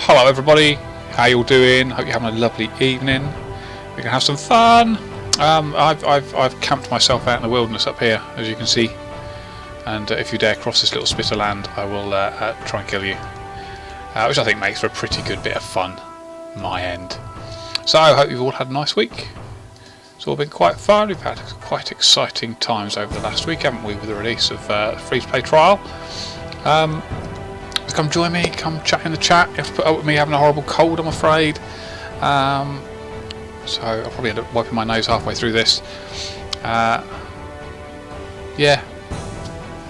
Hello everybody, how you all doing? Hope you're having a lovely evening. We can have some fun. I've camped myself out in the wilderness up here, as you can see. And if you dare cross this little spit of land, I will try and kill you. Which I think makes for a pretty good bit of fun, my end. So I hope you've all had a nice week. It's all been quite fun. We've had quite exciting times over the last week, haven't we, with the release of free-to-play trial. Come join me, come chat in the chat. You have to put up with me having a horrible cold, I'm afraid. So I'll probably end up wiping my nose halfway through this. Yeah.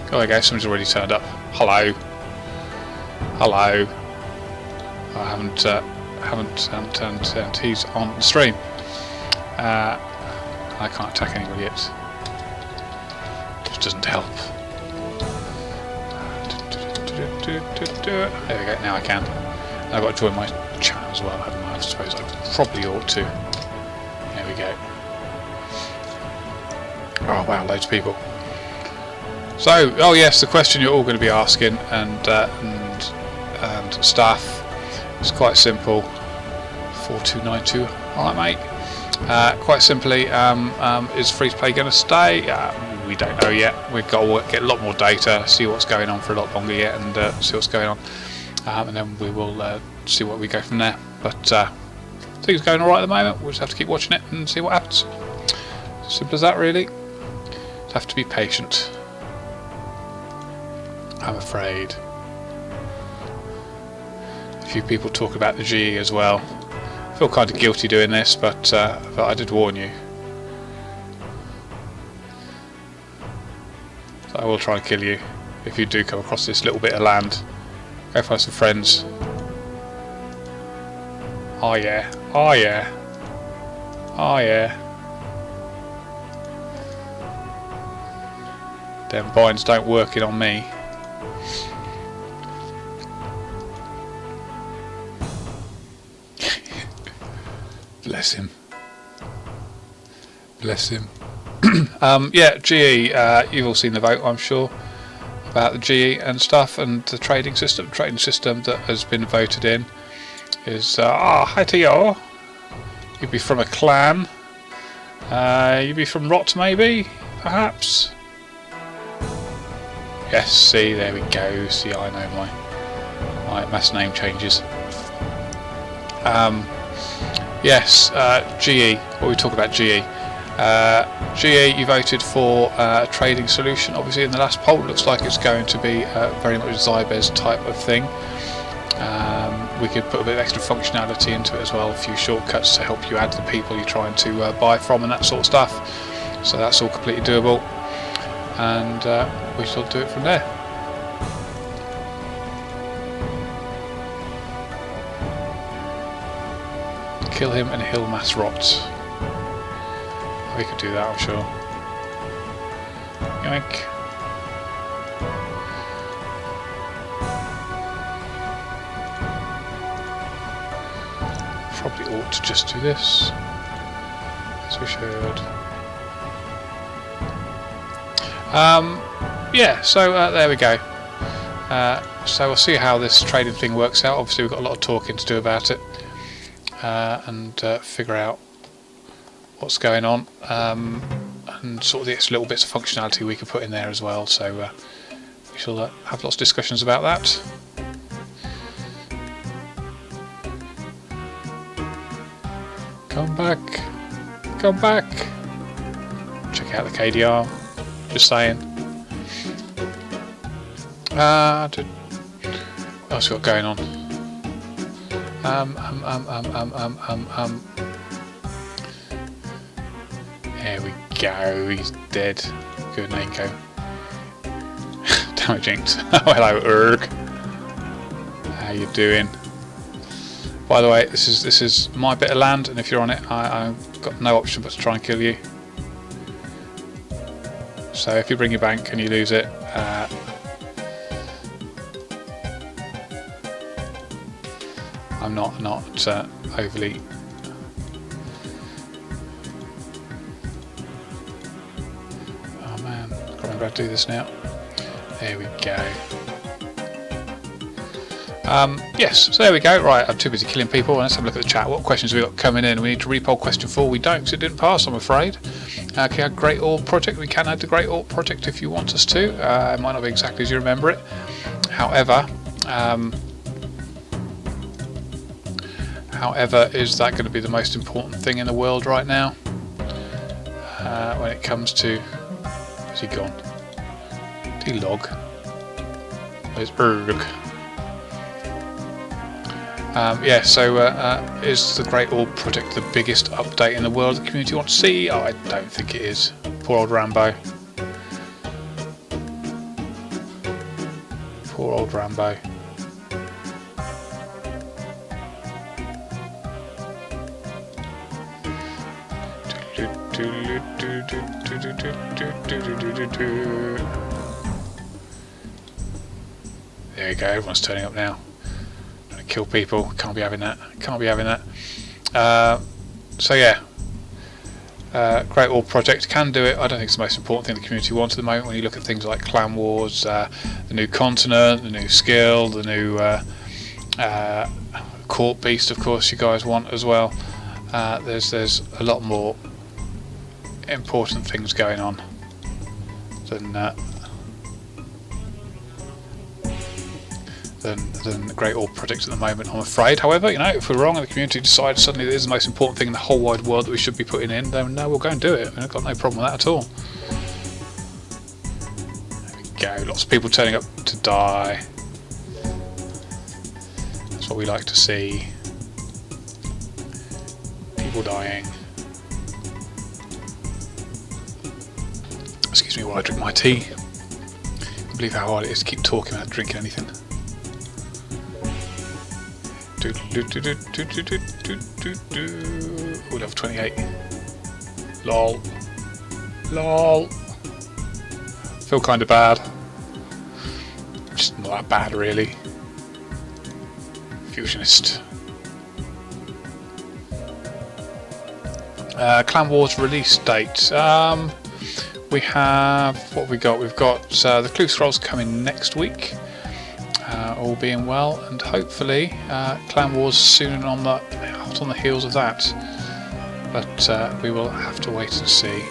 Oh, there we go, somebody's already turned up. Hello. Hello. I haven't turned he's on the stream. I can't attack anybody yet. Just doesn't help. There we go, now I can. I've got to join my chat as well, haven't I? I suppose I probably ought to. There we go. Oh wow, loads of people. So, oh yes, the question you're all going to be asking and stuff is quite simple. 4292, alright mate. Quite simply, is free to play going to stay? We don't know yet. We've got to get a lot more data, see what's going on for a lot longer yet, and see what's going on, and then we will see what we go from there. But things are going all right at the moment. We'll just have to keep watching it and see what happens. Simple as that, really. Just have to be patient, I'm afraid. A few people talk about the GE as well. I feel kind of guilty doing this, but I did warn you. So I will try and kill you if you do come across this little bit of land. Go find some friends. Oh yeah, oh yeah, oh yeah. Them vines don't work it on me. Bless him. Bless him. Yeah, GE, you've all seen the vote, I'm sure, about the GE and stuff, and the trading system. Trading system that has been voted in is, hi to you. You'd be from a clan. You'd be from Rot, maybe, perhaps. Yes, see, there we go. See, I know my mass name changes. Yes, GE. What we talk about GE. GE, you voted for a trading solution. Obviously, in the last poll, it looks like it's going to be very much Zybez type of thing. We could put a bit of extra functionality into it as well, a few shortcuts to help you add the people you're trying to buy from and that sort of stuff. So that's all completely doable, and we shall do it from there. Kill him and he'll mass rot. We could do that, I'm sure. Yoink. Probably ought to just do this, as we should. Yeah, so there we go. So we'll see how this trading thing works out. Obviously we've got a lot of talking to do about it, and figure out what's going on, and sort of the extra little bits of functionality we could put in there as well. So we shall have lots of discussions about that. Come back, come back. Check out the KDR. Just saying. What else we got going on? There we go, he's dead. Good Nako. Damn it, Jinx. Oh, hello, Urg. How you doing? By the way, this is my bit of land, and if you're on it, I've got no option but to try and kill you. So if you bring your bank and you lose it, I'm not overly. Oh man, can't remember how to do this now. There we go. Yes, so there we go. Right, I'm too busy killing people. Let's have a look at the chat. What questions have we got coming in? We need to repoll question 4. We don't, because it didn't pass, I'm afraid. Okay, Great Orb Project. We can add the Great Orb Project if you want us to. It might not be exactly as you remember it. However, is that going to be the most important thing in the world right now? When it comes to... Is he gone? Did he log? Where's Erg? Yeah, so is the Great Orb Project the biggest update in the world the community wants to see? Oh, I don't think it is. Poor old Rambo. Poor old Rambo. There you go, everyone's turning up now. Kill people, can't be having that, can't be having that. So yeah, Great Orb Project can do it. I don't think it's the most important thing the community wants at the moment when you look at things like Clan Wars, the new continent, the new skill, the new Court Beast, of course you guys want as well. There's a lot more important things going on than the Great Orb Project at the moment, I'm afraid. However, you know, if we're wrong and the community decides suddenly that it is the most important thing in the whole wide world that we should be putting in, then we'll go and do it. I've got no problem with that at all. There we go. Lots of people turning up to die. That's what we like to see. People dying. Excuse me while I drink my tea. I can't believe how hard it is to keep talking without drinking anything. Oh, level 28. Lol. Lol. Feel kind of bad. Just not that bad, really. Fusionist. Clan Wars release date. We have... What have we got? We've got the Clue Scrolls coming next week. All being well, and hopefully Clan Wars soon hot on the heels of that. But we will have to wait and see.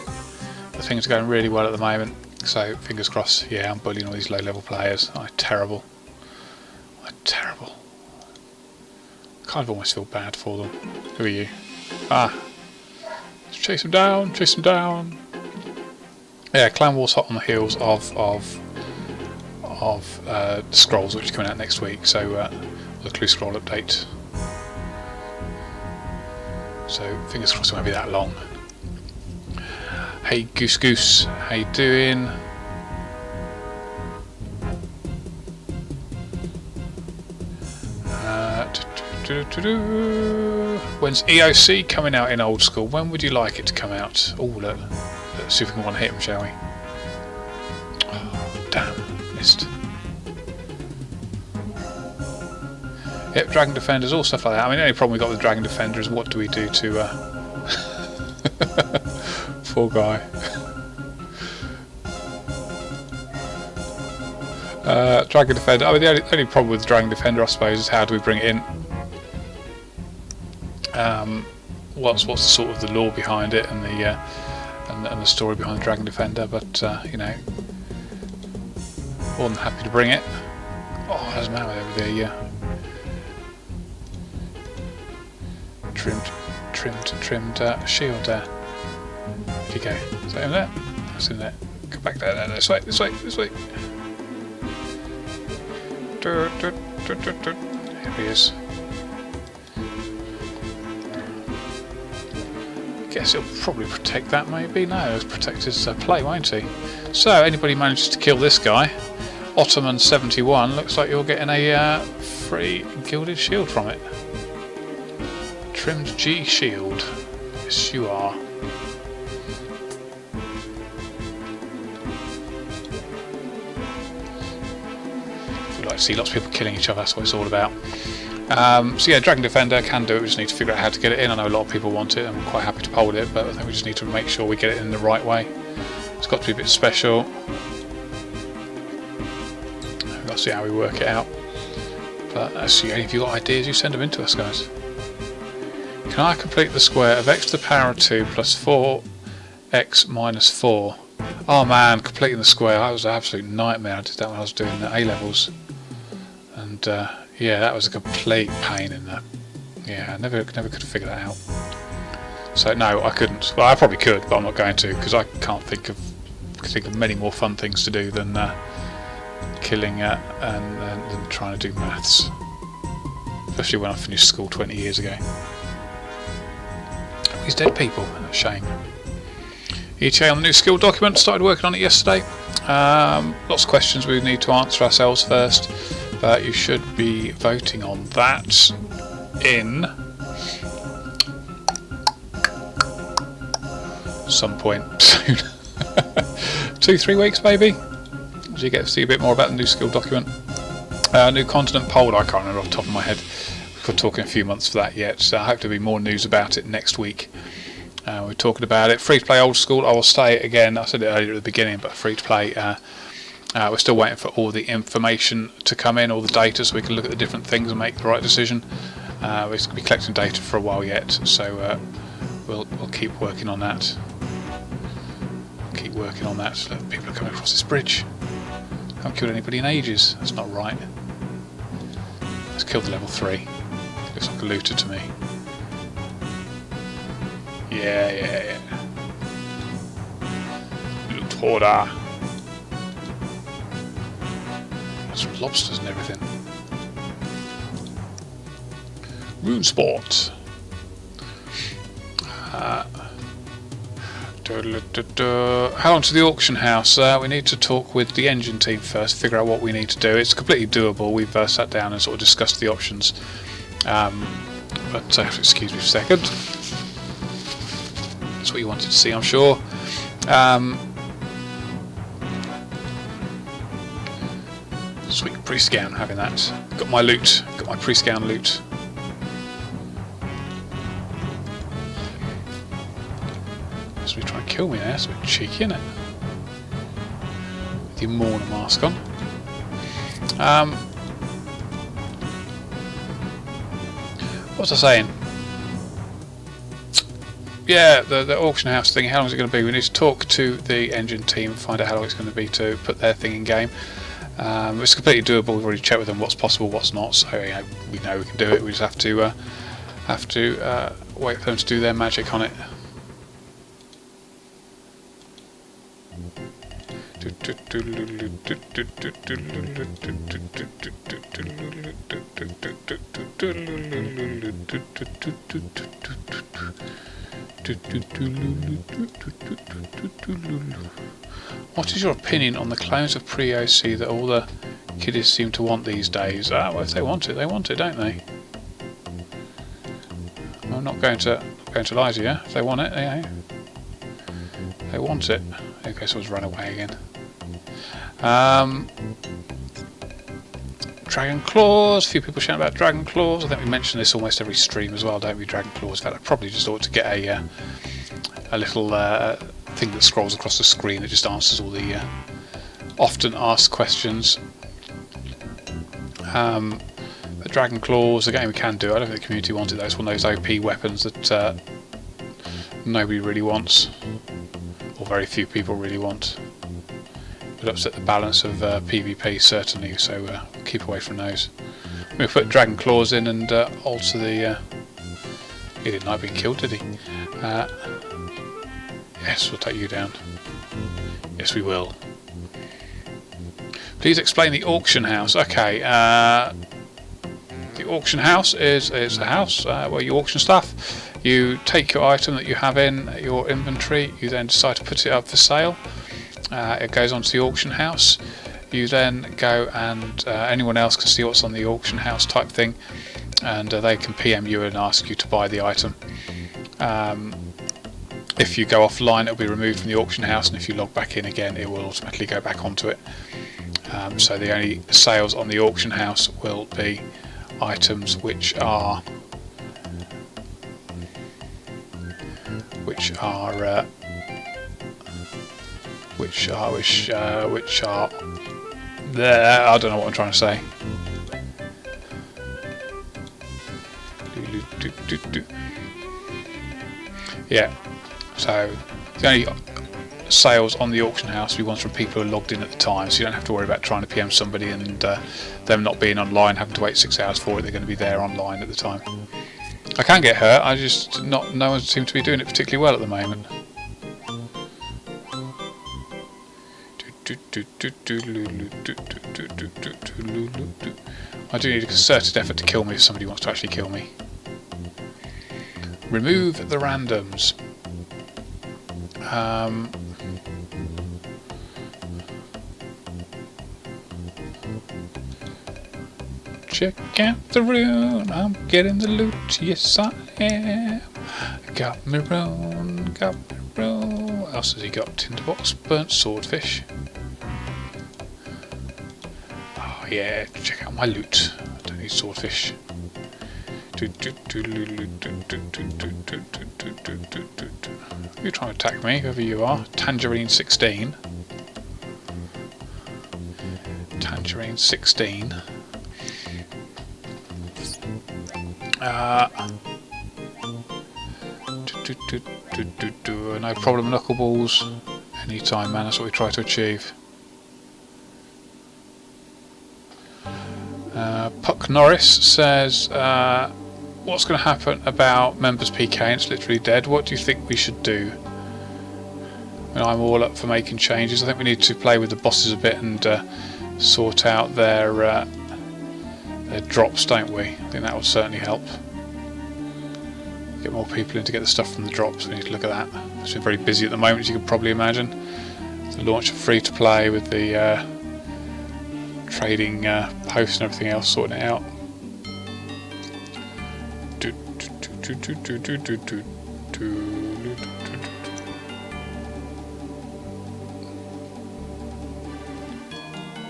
The things are going really well at the moment, so fingers crossed. Yeah, I'm bullying all these low-level players. I'm terrible. I'm terrible. I kind of almost feel bad for them. Who are you? Ah, let's chase them down. Chase them down. Yeah, Clan Wars hot on the heels of the Scrolls, which is coming out next week, so the Clue Scroll update. So fingers crossed it won't be that long. Hey Goose Goose, how you doing? When's EOC coming out in Old School? When would you like it to come out? Oh, let's see if we can one hit him, shall we? Oh, damn. Yep, Dragon Defenders, all stuff like that. I mean, the only problem we got with Dragon Defender is what do we do to poor guy. Dragon Defender. I mean, the only problem with Dragon Defender, I suppose, is how do we bring it in? What's the sort of the lore behind it and the story behind the Dragon Defender? But you know, more than happy to bring it. Oh, there's a man over there, yeah. Trimmed shield there. Where'd you go? Is that in there? That's in there. Go back there, this way. Here he is. Guess he'll probably protect that, maybe? No, he'll protect his play, won't he? So, anybody manages to kill this guy, Ottoman 71, looks like you're getting a free gilded shield from it. Trimmed G shield. Yes, you are. I'd like to see lots of people killing each other, that's what it's all about. So yeah, Dragon Defender can do it, we just need to figure out how to get it in. I know a lot of people want it, I'm quite happy to hold it, but I think we just need to make sure we get it in the right way. It's got to be a bit special. We've got to see how we work it out. But if you've got ideas, you send them in to us, guys. Can I complete the square of x to the power of 2 plus 4x minus 4? Oh man, completing the square, that was an absolute nightmare. I did that when I was doing the A-levels. And yeah, that was a complete pain in the... Yeah, I never could figure that out. So no, I couldn't. Well, I probably could, but I'm not going to, because I can't think of many more fun things to do than killing and trying to do maths. Especially when I finished school 20 years ago. These dead people, a shame. ETA on the new skill document, started working on it yesterday. Lots of questions we need to answer ourselves first, but you should be voting on that in some point soon. 2-3 weeks maybe, so you get to see a bit more about the new skill document. New continent poll, I can't remember off the top of my head. We're talking a few months for that yet, so I hope there'll be more news about it next week. We're talking about it. Free to play old school, I will say it again, I said it earlier at the beginning, but free to play, we're still waiting for all the information to come in, all the data, so we can look at the different things and make the right decision. We're going to be collecting data for a while yet, so we'll keep working on that. Keep working on that. Look, people are coming across this bridge. Haven't killed anybody in ages. That's not right. Let's kill the level 3. Looks like a looter to me. Yeah. Loot hoarder. Some lobsters and everything. Rune Sport. How long to the auction house? We need to talk with the engine team first, figure out what we need to do. It's completely doable. We've sat down and sort of discussed the options. But excuse me for a second. That's what you wanted to see, I'm sure. Sweet pre-scan, having that. Got my loot. Got my pre-scan loot. So we try and kill me there, it's a bit cheeky, isn't it? With your mourner mask on. What was I saying? Yeah, the auction house thing, how long is it going to be? We need to talk to the engine team, find out how long it's going to be to put their thing in game. It's completely doable, we've already checked with them what's possible, what's not, so we know we can do it, we just have to wait for them to do their magic on it. What is your opinion on the claims of pre-OC that all the kiddies seem to want these days? Well, if they want it, don't they? I'm not going to lie to you. If they want it, they want it. Okay, so it's run away again. Dragon Claws. A few people shouting about Dragon Claws. I think we mention this almost every stream as well, don't we? Dragon Claws. In fact, I probably just ought to get a little thing that scrolls across the screen that just answers all the often asked questions. The Dragon Claws, a game we can do. I don't think the community wanted those. One of those OP weapons that nobody really wants, or very few people really want. Would upset the balance of PvP certainly, so keep away from those. We'll put Dragon Claws in and alter the... He didn't like being killed, did he? Yes, we'll take you down. Yes, we will. Please explain the auction house. Okay, the auction house is a house where you auction stuff. You take your item that you have in your inventory, you then decide to put it up for sale. It goes onto the auction house. You then go and anyone else can see what's on the auction house type thing, and they can PM you and ask you to buy the item. If you go offline, it'll be removed from the auction house, and if you log back in again, it will automatically go back onto it. So the only sales on the auction house will be items which are there. I don't know what I'm trying to say. Yeah, so the only sales on the auction house will be ones from people who are logged in at the time, so you don't have to worry about trying to PM somebody and them not being online, having to wait 6 hours for it. They're going to be there online at the time. I can get hurt, I just no one seems to be doing it particularly well at the moment. I do need a concerted effort to kill me if somebody wants to actually kill me. Remove the randoms. Check out the rune, I'm getting the loot, yes I am. Got me rune, got me rune. What else has he got? Tinderbox, burnt swordfish. Oh yeah, check out my loot. I don't need swordfish. You're trying to attack me, whoever you are. Tangerine 16. Tangerine 16. No problem, knuckleballs. Anytime, man. That's what we try to achieve. Puck Norris says, what's going to happen about members PK? It's literally dead. What do you think we should do? I mean, I'm all up for making changes. I think we need to play with the bosses a bit and sort out their drops, don't we? I think that will certainly help. Get more people in to get the stuff from the drops. We need to look at that. It's been very busy at the moment, as you can probably imagine. The launch of free to play with the trading posts and everything else, sorting it out.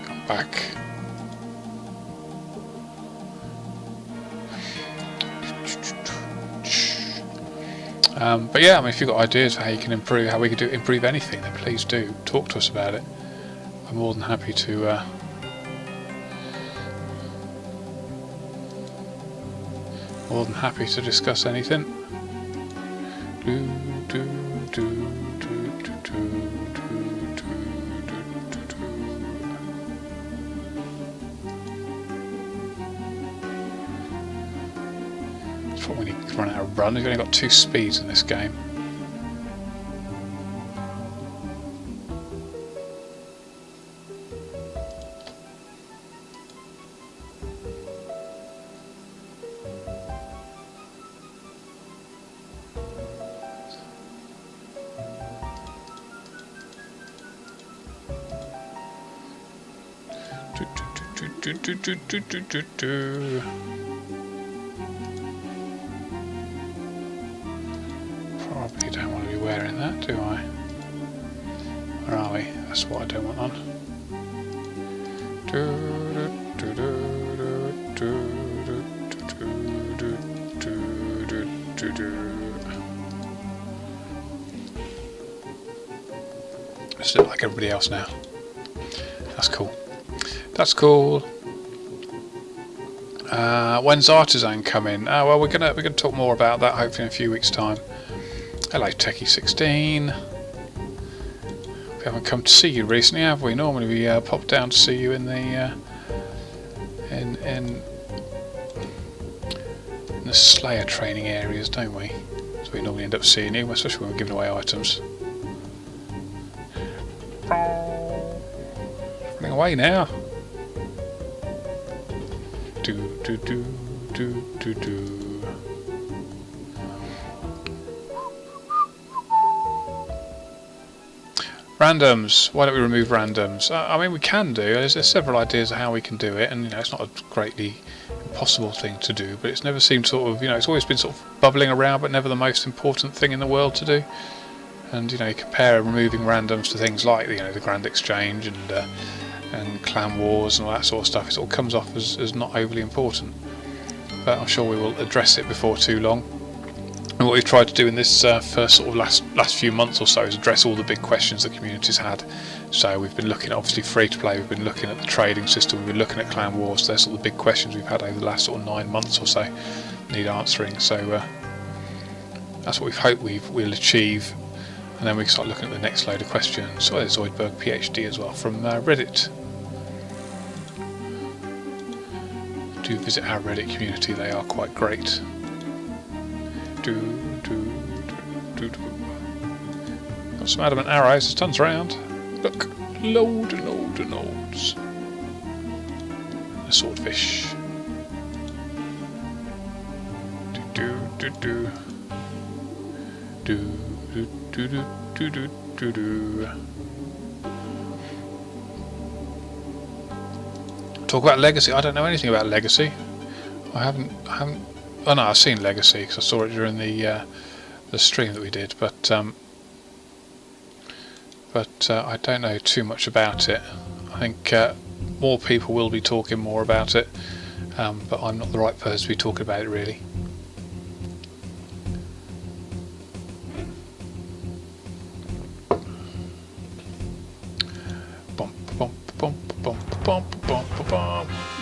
Come back. But yeah, I mean, if you've got ideas for how you can improve, how we can improve anything, then please do talk to us about it. I'm more than happy to discuss anything. That's what we need to run out of run. We've only got 2 speeds in this game. Probably don't want to be wearing that, do I? Where are we? That's what I don't want on. Just look like everybody else now. That's cool. That's cool. When's Artisan coming? Well, we're gonna talk more about that hopefully in a few weeks' time. Hello, Techie16. We haven't come to see you recently, have we? Normally we pop down to see you in the in the Slayer training areas, don't we? So we normally end up seeing you, especially when we're giving away items. Running away now. Randoms. Why don't we remove randoms? I mean, we can do. There's several ideas of how we can do it, and you know, it's not a greatly impossible thing to do. But it's never seemed sort of, you know, it's always been sort of bubbling around, but never the most important thing in the world to do. And you know, you compare removing randoms to things like the Grand Exchange and Clan Wars and all that sort of stuff. It all comes off as not overly important. But I'm sure we will address it before too long. And what we've tried to do in this first sort of last few months or so is address all the big questions the community's had. So we've been looking at obviously free to play, we've been looking at the trading system, we've been looking at Clan Wars. They're sort of the big questions we've had over the last sort of 9 months or so. need answering. So that's what we've hoped we'll achieve, and then we can start looking at the next load of questions. Oh, there's Zoidberg PhD as well from Reddit. Do visit our Reddit community; they are quite great. Got some adamant arrows. There's tons around. Look, loads and loads and loads. A swordfish. Talk about Legacy. I don't know anything about Legacy. I haven't. Oh no, I've seen Legacy because I saw it during the stream that we did, but I don't know too much about it. I think more people will be talking more about it, but I'm not the right person to be talking about it really.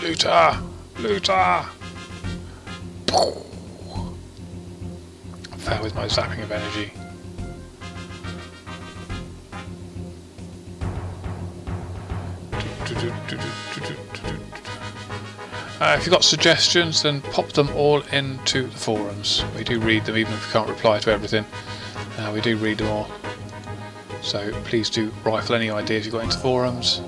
Looter! Looter! Fell with my zapping of energy. If you've got suggestions, then pop them all into the forums. We do read them, even if we can't reply to everything. We do read them all. So please do rifle any ideas you've got into forums.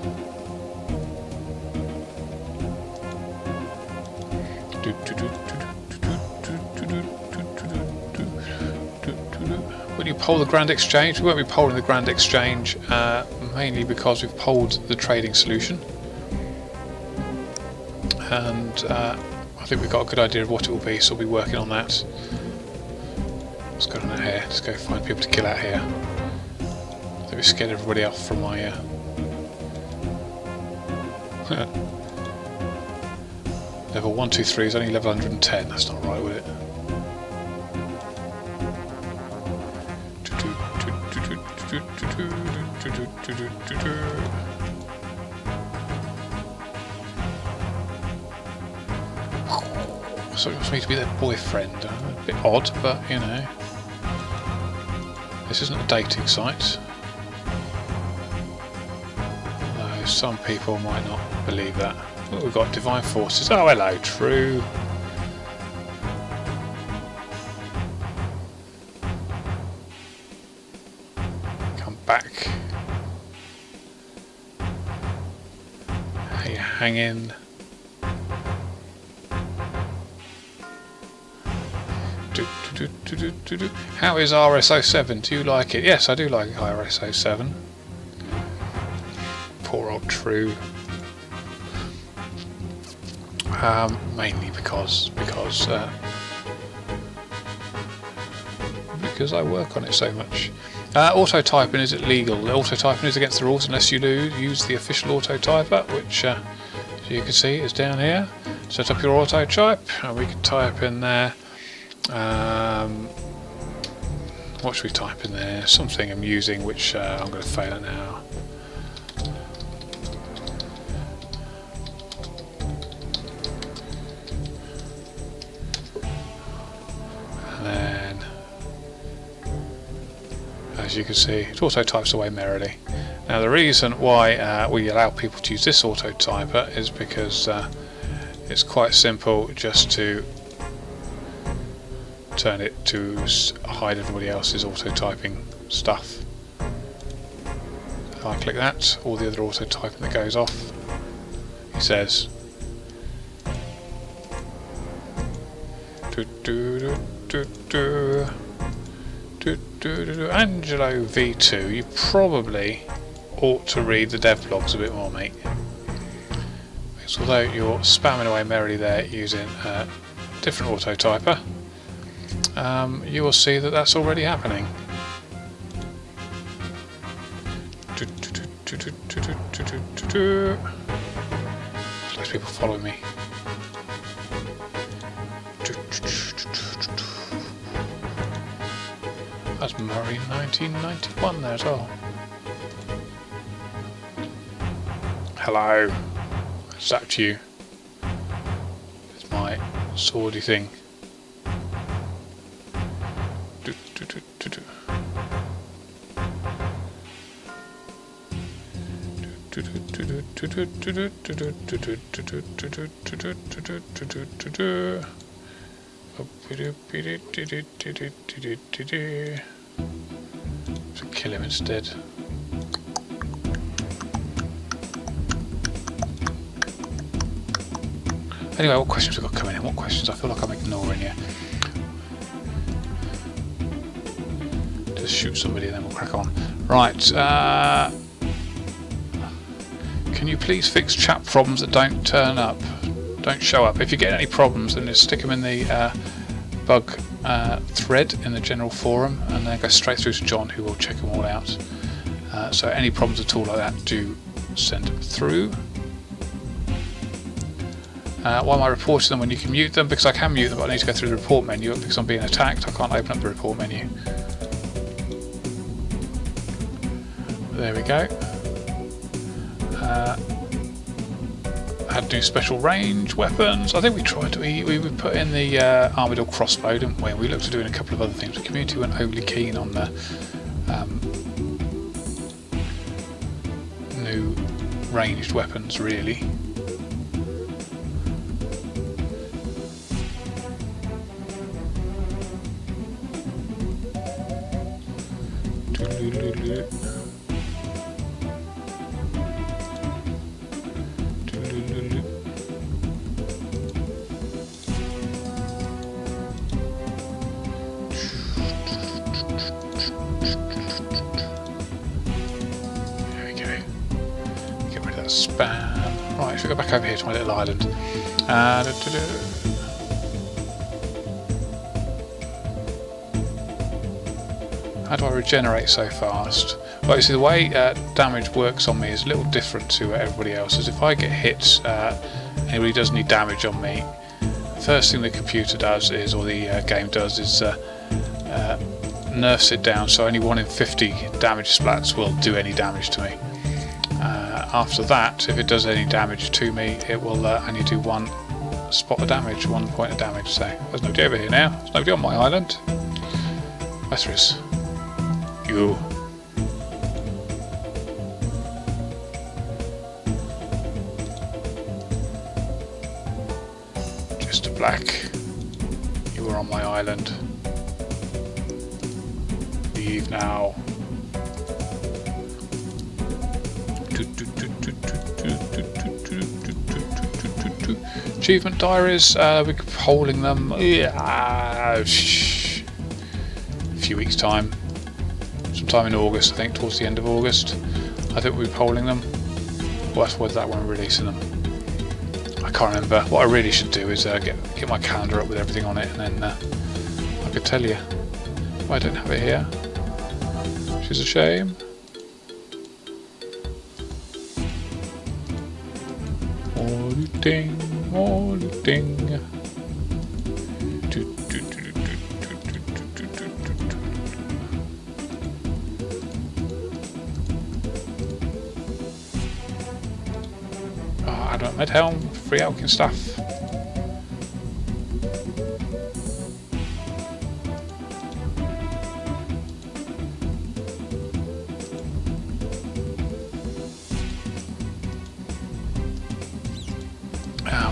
Will you poll the Grand Exchange? We won't be polling the Grand Exchange, mainly because we've polled the trading solution. And I think we've got a good idea of what it will be, so we'll be working on that. What's going on out here? Let's go find people to kill out here. I think we scared everybody off from my level 123 is only level 110. That's not right, would it? So it wants me to be their boyfriend. A bit odd, but you know. This isn't a dating site. Though some people might not believe that. Oh, we've got Divine Forces. Oh, hello, True. Come back. How you hanging? How is RSO7? Do you like it? Yes, I do like RSO7. Poor old True. Mainly because I work on it so much. Auto typing, is it legal? Auto typing is against the rules unless you use the official auto typer, which as you can see is down here. Set up your auto type, and we can type in there. What should we type in there? Something amusing, which I'm going to fail at now. And then, as you can see, it auto types away merrily. Now the reason why we allow people to use this auto typer is because it's quite simple just to turn it to hide everybody else's auto typing stuff. If I click that, all the other auto typing that goes off, he says Angelo V2, you probably ought to read the dev blogs a bit more, mate. Because although you're spamming away merrily there using a different auto typer, you will see that that's already happening. There's people following me. That's Murray 1991 there as well. Hello. I zapped you. It's my swordy thing. To kill him instead. Anyway, what questions we've got coming in? What questions? I feel like I'm ignoring you. Just shoot somebody and then we'll crack on. Right. Can you please fix chat problems that don't turn up? Don't show up. If you get any problems, then just stick them in the bug thread in the general forum and then go straight through to John, who will check them all out. So any problems at all like that, do send them through. Why am I reporting them when you can mute them? Because I can mute them, but I need to go through the report menu because I'm being attacked. I can't open up the report menu. There we go. Had new special range weapons. I think we tried to. We put in the Armadillo crossbow, didn't we? We looked at doing a couple of other things. The community weren't overly keen on the new ranged weapons, really. Spam. Right, if we go back over here to my little island. How do I regenerate so fast? Well, you see, the way damage works on me is a little different to everybody else's. If I get hit, anybody does need damage on me, the first thing the computer does is, or the game does, is nerfs it down, so only 1 in 50 damage splats will do any damage to me. After that, if it does any damage to me, it will only do 1 spot of damage, 1 point of damage. So there's nobody over here now. There's nobody on my island. Yes, there is. You. Just a black. You were on my island. Leave now. Achievement diaries, we're polling them a few weeks time, sometime in August, I think, towards the end of August. I think we'll be polling them. Well, that's whether that one releasing them. I can't remember. What I really should do is get my calendar up with everything on it, and then I could tell you. I don't have it here, which is a shame. All ding. Advent Med Helm, free Elkin stuff.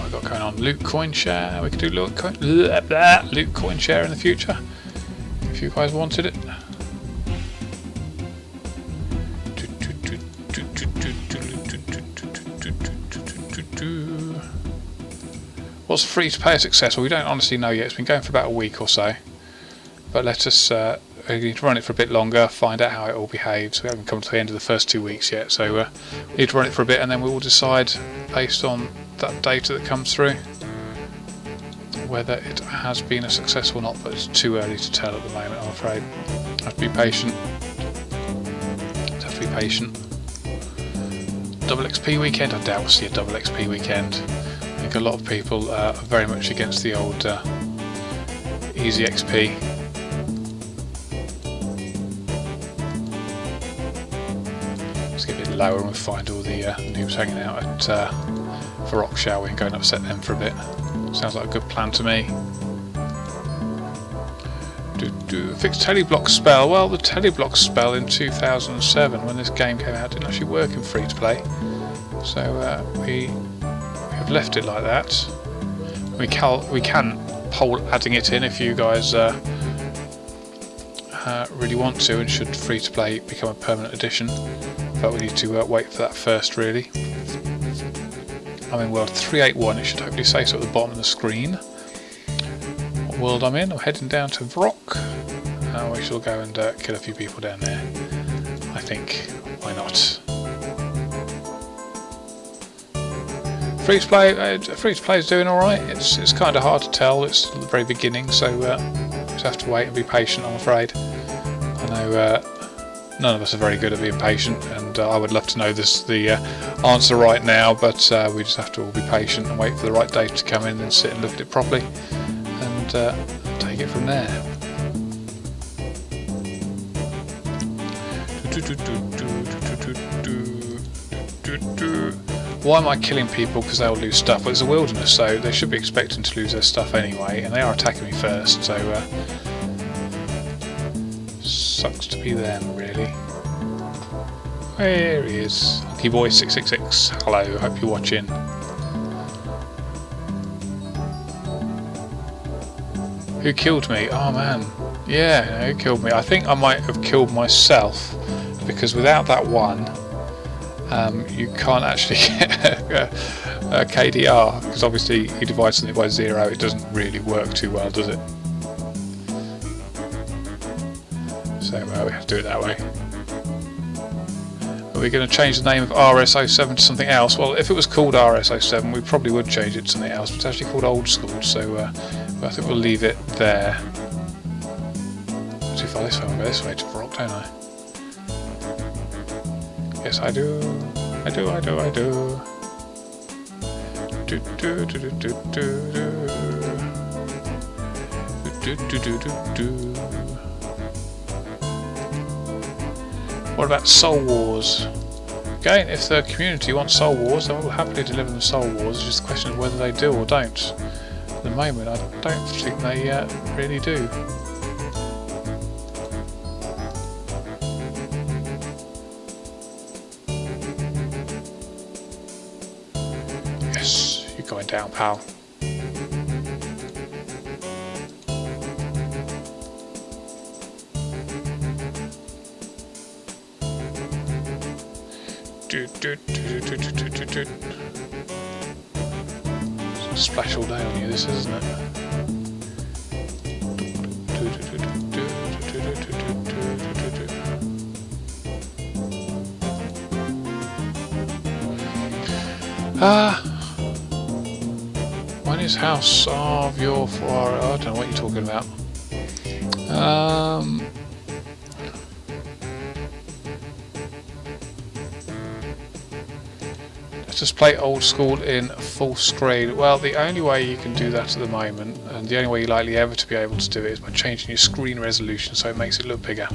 We've got going on loot coin share. We could do loot coin share in the future if you guys wanted it. What's free to play a success? Well, we don't honestly know yet. It's been going for about a week or so, but let us we need to run it for a bit longer, find out how it all behaves. We haven't come to the end of the first 2 weeks yet, so we need to run it for a bit, and then we will decide based on that data that comes through whether it has been a success or not. But it's too early to tell at the moment, I'm afraid. Have to be patient. Have to be patient. Double XP weekend? I doubt we'll see a double XP weekend. I think a lot of people are very much against the old easy XP. Let's get a bit lower and we'll find all the noobs hanging out at Varrock, shall we, and go and upset them for a bit. Sounds like a good plan to me. Fixed teleblock spell. Well, the teleblock spell in 2007, when this game came out, didn't actually work in free to play. So we have left it like that. We can poll adding it in if you guys really want to, and should free to play become a permanent addition. But we need to wait for that first, really. I'm in world 381. It should hopefully say so at the bottom of the screen. What world I'm in? I'm heading down to Vrock. We shall go and kill a few people down there. I think. Why not? Free to play is doing all right. It's kind of hard to tell. It's at the very beginning, so just have to wait and be patient, I'm afraid. I know none of us are very good at being patient, and I would love to know the answer right now, but we just have to all be patient and wait for the right data to come in and sit and look at it properly, and take it from there. Why am I killing people? Because they'll lose stuff. Well, it's a wilderness, so they should be expecting to lose their stuff anyway, and they are attacking me first, so sucks to be them, really. There he is. Hockey Boy 666. Hello, hope you're watching. Who killed me? Oh man. Yeah, who killed me? I think I might have killed myself, because without that one, you can't actually get a KDR, because obviously you divide something by 0, it doesn't really work too well, does it? So we have to do it that way. Are we going to change the name of RS07 to something else? Well, if it was called RS07, we probably would change it to something else, but it's actually called Old School, so I think we'll leave it there. Too far this way, I'll go this way to Vrock, don't I? Yes, I do. I do. What about Soul Wars? Again, if the community wants Soul Wars, then we'll happily deliver them Soul Wars. It's just a question of whether they do or don't. At the moment, I don't think they really do. Yes, you're going down, pal. Splash all day on you, this isn't it? When is House of your I don't know what you're talking about. Just play Old School in full screen. Well, the only way you can do that at the moment, and the only way you're likely ever to be able to do it, is by changing your screen resolution so it makes it look bigger.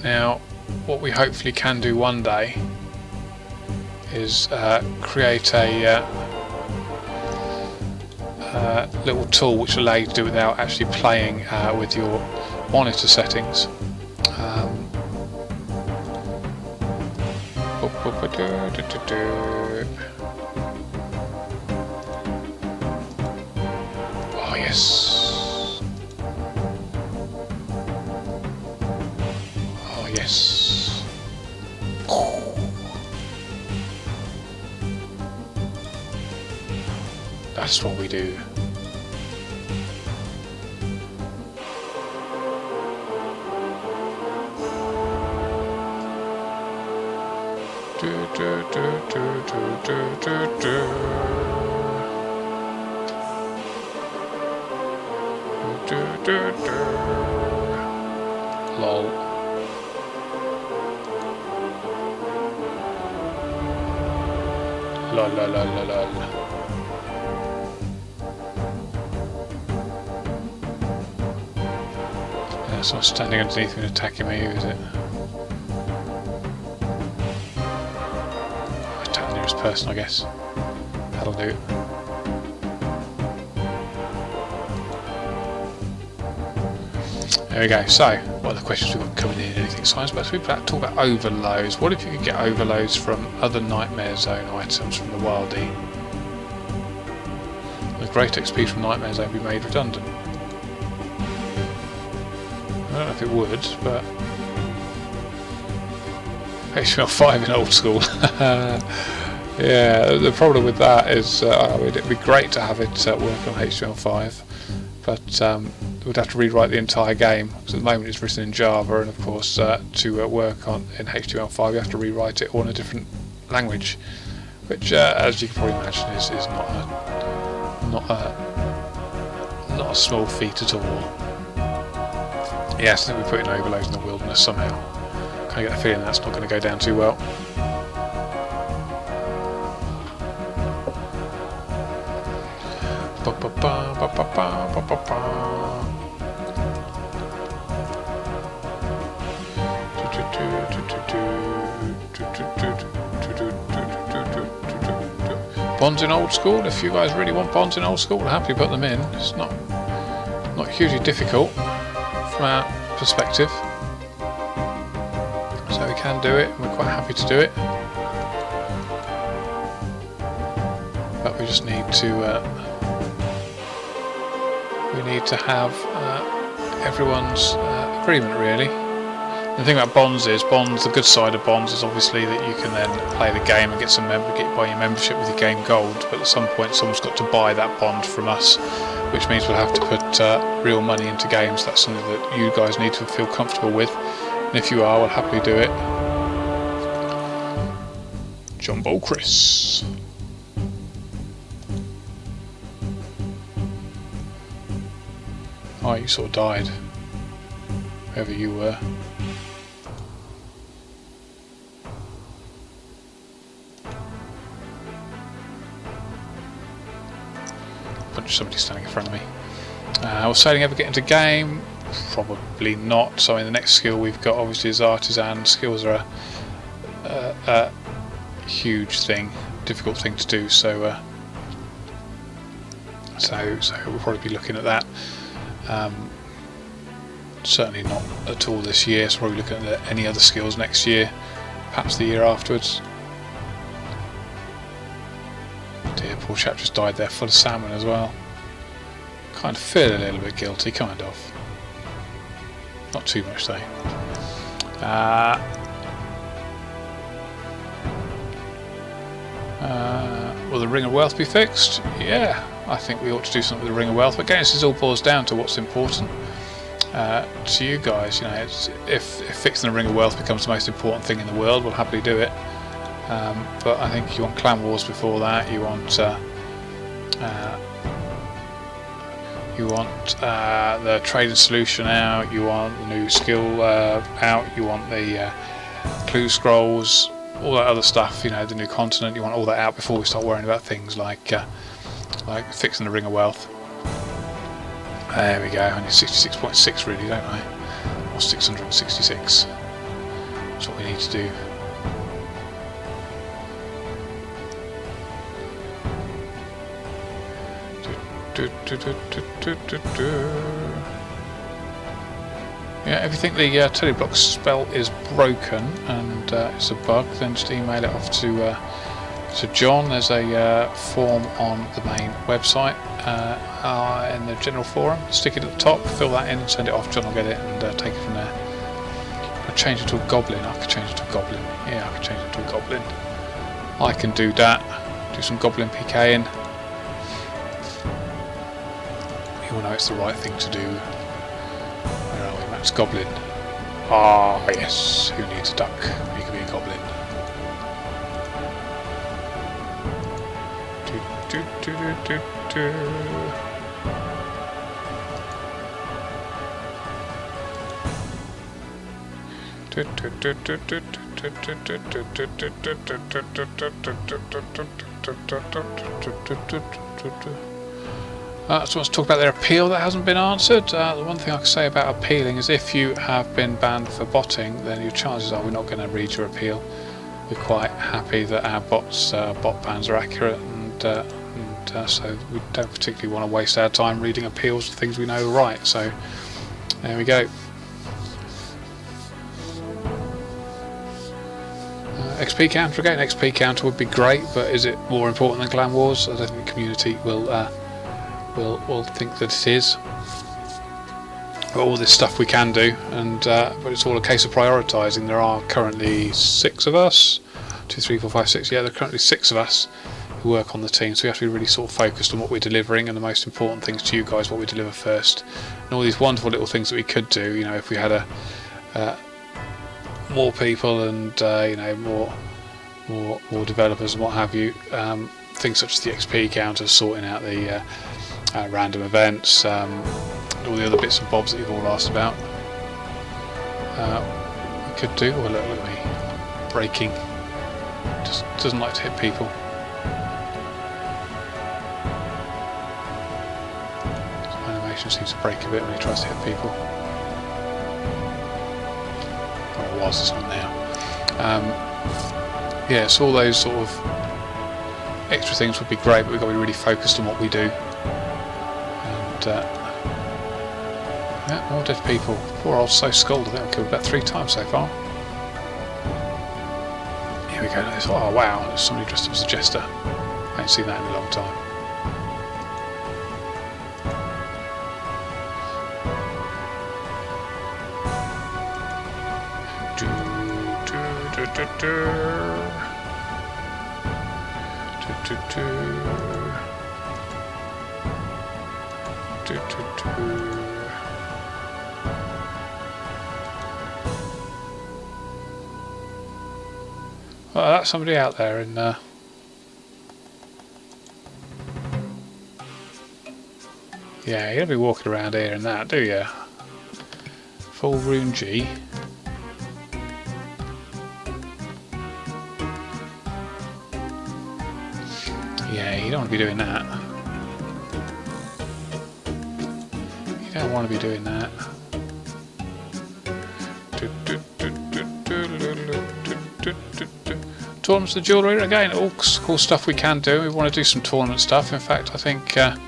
Now, what we hopefully can do one day is create a little tool which will allow you to do it without actually playing with your monitor settings. Oh yes. Oh yes. That's what we do. Lol. Lol, lol, lol, lol, lol. Yeah, it's not standing underneath me and attacking me, is it? Attack the nearest person, I guess. That'll do. There we go. So, what are the questions we've got coming in? Anything science based? We've talk about overloads. What if you could get overloads from other Nightmare Zone items from the Wildie? The great XP from Nightmare Zone be made redundant. I don't know if it would, but HTML5 in Old School. Yeah, the problem with that is, I mean, it'd be great to have it work on HTML5, but we'd have to rewrite the entire game, because at the moment it's written in Java, and of course to work on in HTML5 you have to rewrite it all in a different language, which as you can probably imagine is not a small feat at all. Yes, I think we're putting overloads in the wilderness somehow. Kind of get the feeling that's not going to go down too well. Bonds in Old School. If you guys really want bonds in Old School, we'll happily put them in. It's not hugely difficult from our perspective, so we can do it, and we're quite happy to do it. But we just need to have everyone's agreement, really. The thing about bonds, the good side of bonds is obviously that you can then play the game and get buy your membership with your game gold, but at some point someone's got to buy that bond from us, which means we'll have to put real money into games. That's something that you guys need to feel comfortable with, and if you are, we'll happily do it. Jumbo Chris. Oh, you sort of died, whoever you were. Somebody standing in front of me. Will sailing ever get into game? Probably not. So, the next skill we've got obviously is artisan. Skills are a huge thing, difficult thing to do. So, so we'll probably be looking at that. Certainly not at all this year. So, probably looking at any other skills next year, perhaps the year afterwards. Dear, poor chap just died there, full of salmon as well. Kind of feel a little bit guilty, kind of. Not too much though. Will the Ring of Wealth be fixed? Yeah, I think we ought to do something with the Ring of Wealth. But again, this all boils down to what's important to you guys. You know, if fixing the Ring of Wealth becomes the most important thing in the world, we'll happily do it. But I think you want clan wars before that. You want the trading solution out. You want the new skill out. You want the clue scrolls, all that other stuff. You know, the new continent. You want all that out before we start worrying about things like fixing the Ring of Wealth. There we go. I need 66.6 really, don't I? Or 666. That's what we need to do. Yeah, if you think the teleblock spell is broken and it's a bug, then just email it off to John. There's a form on the main website in the general forum. Stick it at the top, fill that in and send it off. John will get it and take it from there. I'll change it to a goblin. I could change it to a goblin. Yeah, I could change it to a goblin. I can do that. Do some goblin PKing. You will know it's the right thing to do. Where are we? Max Goblin. Ah, yes. Who needs a duck? You can be a goblin. So let's talk about their appeal that hasn't been answered. The one thing I can say about appealing is if you have been banned for botting, then your chances are we're not going to read your appeal. We're quite happy that our bot bans are accurate, and so we don't particularly want to waste our time reading appeals for things we know are right. So There we go. XP counter again. XP counter would be great, but is it more important than Clan Wars? I don't think the community will think that it is. But all this stuff we can do, and but it's all a case of prioritising. There are currently 6 of us. 2, 3, 4, 5, 6. Yeah, there are currently 6 of us who work on the team, so we have to be really sort of focused on what we're delivering and the most important things to you guys, what we deliver first, and all these wonderful little things that we could do. You know, if we had more people and you know, more developers and what have you, things such as the XP counters, sorting out the random events, all the other bits and bobs that you've all asked about. We could do. Oh, look at me breaking. Just doesn't like to hit people. His animation seems to break a bit when he tries to hit people. Well, it was, it's not now. Yeah, so all those sort of extra things would be great, but we've got to be really focused on what we do. And yeah, more dead people. Poor old So Skulled. I think I've killed about 3 times so far. Here we go. Oh wow, there's somebody dressed up as a jester. I haven't seen that in a long time. Well, that's somebody out there in yeah, you don't be walking around here in that, do you? Full Rune G. Yeah, you don't want to be doing that. You don't want to be doing that. Tournaments of the Jewellery, again, all cool stuff we can do. We want to do some tournament stuff. In fact, I think Dan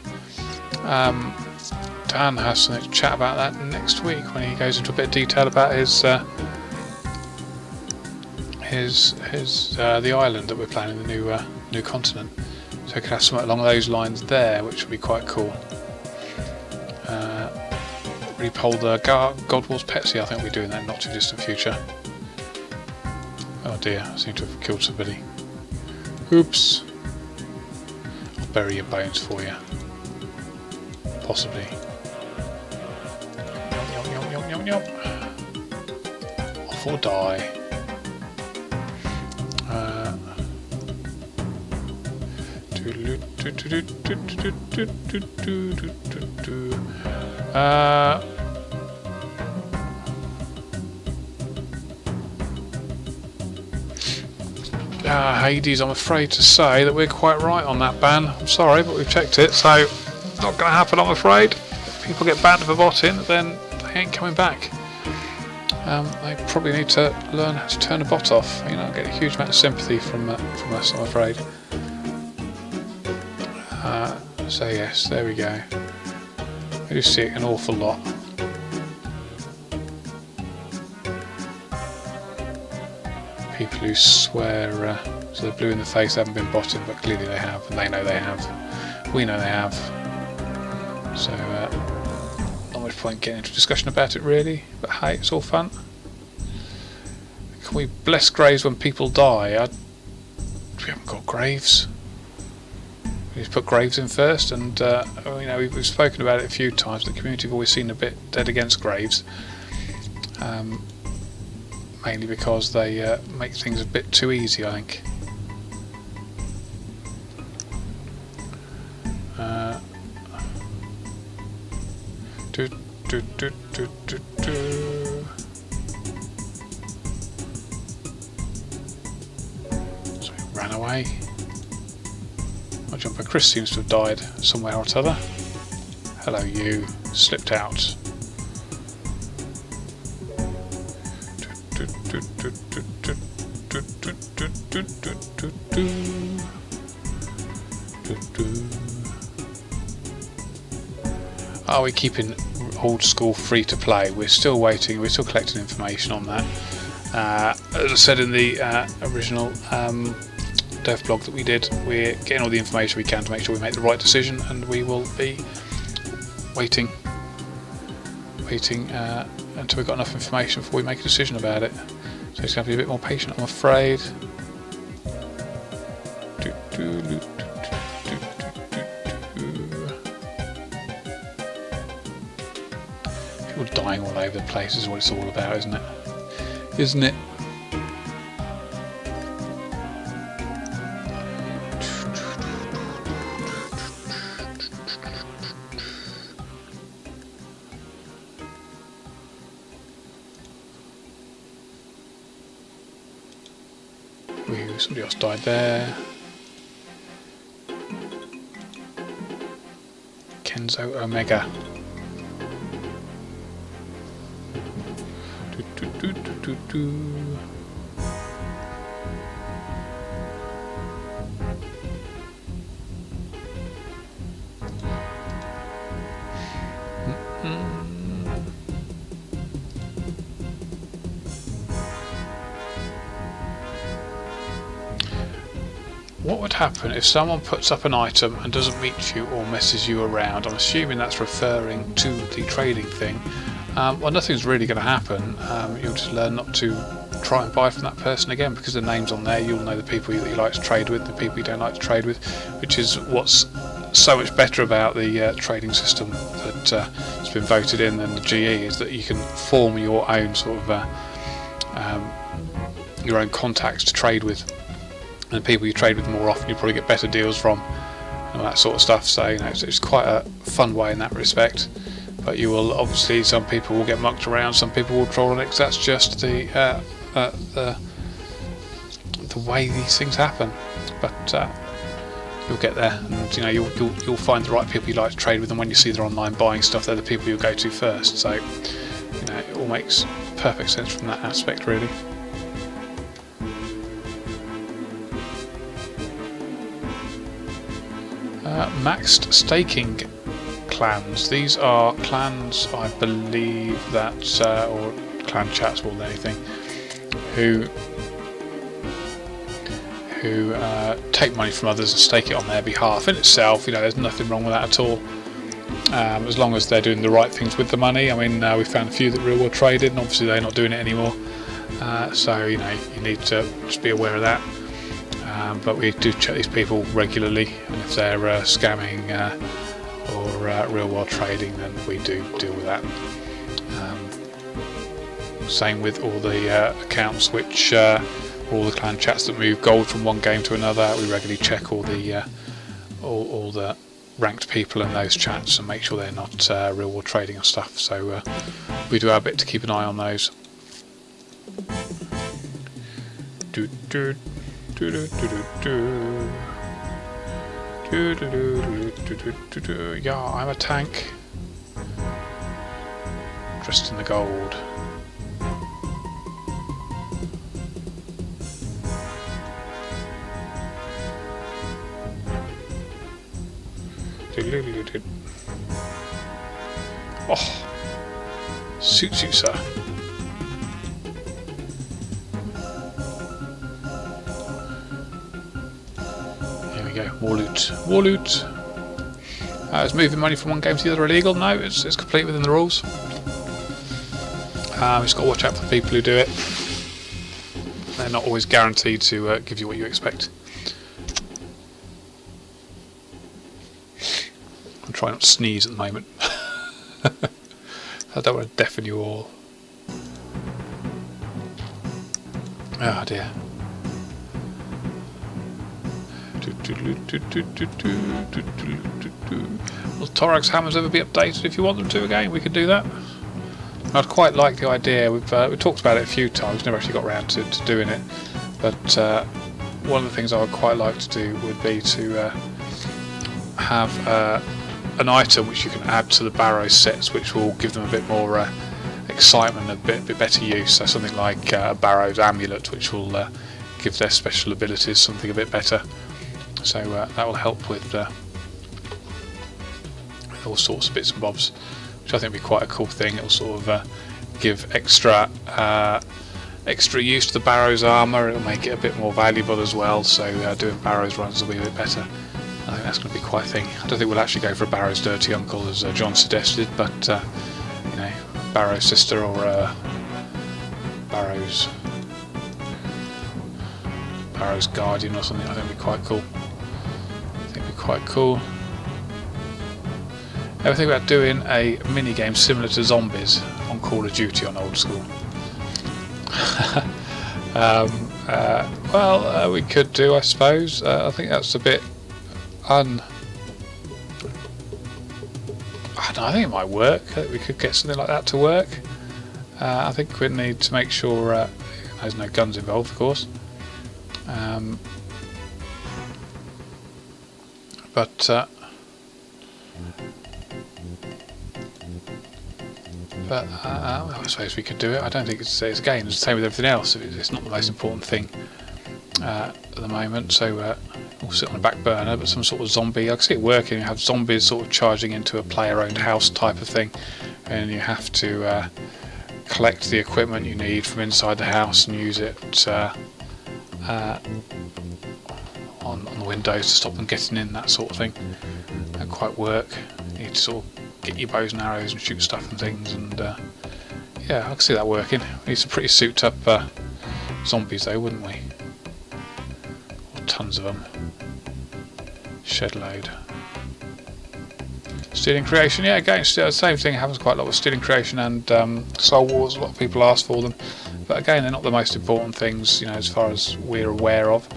has something to chat about that next week when he goes into a bit of detail about his the island that we're planning, the new continent. So we could have something along those lines there, which would be quite cool. Repole the God Wars Petsy, I think we'll be doing that in the not too distant future. Oh dear, I seem to have killed somebody. Oops. I'll bury your bones for you. Possibly. Yum, yum, yum, yum, yum. Off or die. Hades, I'm afraid to say that we're quite right on that ban. I'm sorry, but we've checked it, so it's not going to happen, I'm afraid. If people get banned for botting, then they ain't coming back. They probably need to learn how to turn a bot off. You know, I get a huge amount of sympathy from us, I'm afraid. So yes, there we go. I do see it an awful lot. People who swear so they're blue in the face, haven't been botted, but clearly they have, and they know they have. We know they have. So not much point getting into a discussion about it really, but hey, it's all fun. Can we bless graves when people die? We haven't got graves. We just put graves in first, and you know, we've spoken about it a few times. The community have always seen a bit dead against graves, mainly because they make things a bit too easy, I think. So he ran away. My jumper Chris seems to have died somewhere or t'other. Hello, you. Slipped out. Are we keeping Old School free to play. We're still waiting. We're still collecting information on that. As I said in the original dev blog that we did, we're getting all the information we can to make sure we make the right decision, and we will be waiting until we've got enough information before we make a decision about it. So it's going to be a bit more patient, I'm afraid. People dying all over the place is what it's all about, isn't it? Isn't it? Ooh, somebody else died there. Kenzo Omega. What would happen if someone puts up an item and doesn't meet you or messes you around? I'm assuming that's referring to the trading thing. Well, nothing's really going to happen. You'll just learn not to try and buy from that person again, because the name's on there. You'll know the people that you like to trade with, the people you don't like to trade with, which is what's so much better about the trading system that has been voted in than the GE, is that you can form your own sort of your own contacts to trade with, and the people you trade with more often you probably get better deals from, and all that sort of stuff. So you know, it's quite a fun way in that respect. But you will obviously, some people will get mucked around, some people will troll on it, 'cause that's just the way these things happen. But you'll get there, and you know, you'll find the right people you like to trade with, and when you see they're online buying stuff, they're the people you'll go to first. So you know, it all makes perfect sense from that aspect, really. Maxed staking clans. These are clans, I believe, that or clan chats more than anything, who take money from others and stake it on their behalf. In itself, you know, there's nothing wrong with that at all, as long as they're doing the right things with the money. I mean, we found a few that real world traded, and obviously they're not doing it anymore. So you know, you need to just be aware of that. But we do check these people regularly, and if they're scamming or real world trading, then we do deal with that. Same with all the accounts which all the clan chats that move gold from one game to another. We regularly check all the ranked people in those chats and make sure they're not real world trading and stuff. So we do our bit to keep an eye on those. Yeah, I'm a tank dressed in the gold. Oh, suits you, sir. More loot. More loot. Is moving money from one game to the other illegal? No, it's complete within the rules. Just got to watch out for the people who do it. They're not always guaranteed to give you what you expect. I'm trying not to sneeze at the moment. I don't want to deafen you all. Oh dear. Will Thorax hammers ever be updated? If you want them to again, we could do that. I'd quite like the idea. We've talked about it a few times, never actually got around to doing it. But one of the things I would quite like to do would be to have an item which you can add to the Barrow sets, which will give them a bit more excitement, a bit better use. So something like a Barrow's amulet, which will give their special abilities something a bit better. So that will help with all sorts of bits and bobs, which I think would be quite a cool thing. It'll sort of give extra use to the Barrows armour. It'll make it a bit more valuable as well, so doing Barrows runs will be a bit better. I think that's going to be quite a thing. I don't think we'll actually go for a Barrows Dirty Uncle as John suggested, but you know, Barrows Sister or Barrows Guardian or something. I think would be quite cool. Ever think about doing a mini game similar to Zombies on Call of Duty on Old School? Well, we could do, I suppose. I think that's a bit I don't know, I think it might work. We could get something like that to work. I think we'd need to make sure there's no guns involved, of course. I suppose we could do it. I don't think it's again, it's the same with everything else. It's not the most important thing at the moment, so we'll sit on the back burner. But some sort of zombie, I can see it working. You have zombies sort of charging into a player-owned house type of thing, and you have to collect the equipment you need from inside the house and use it on the windows to stop them getting in, that sort of thing. That quite work. You need to sort of get your bows and arrows and shoot stuff and things, and yeah, I can see that working. We need some pretty souped up zombies though, wouldn't we? Or tons of them. Shed load. Stealing Creation, yeah, again, the same thing happens quite a lot with Stealing Creation and Soul Wars. A lot of people ask for them, but again, they're not the most important things, you know, as far as we're aware of.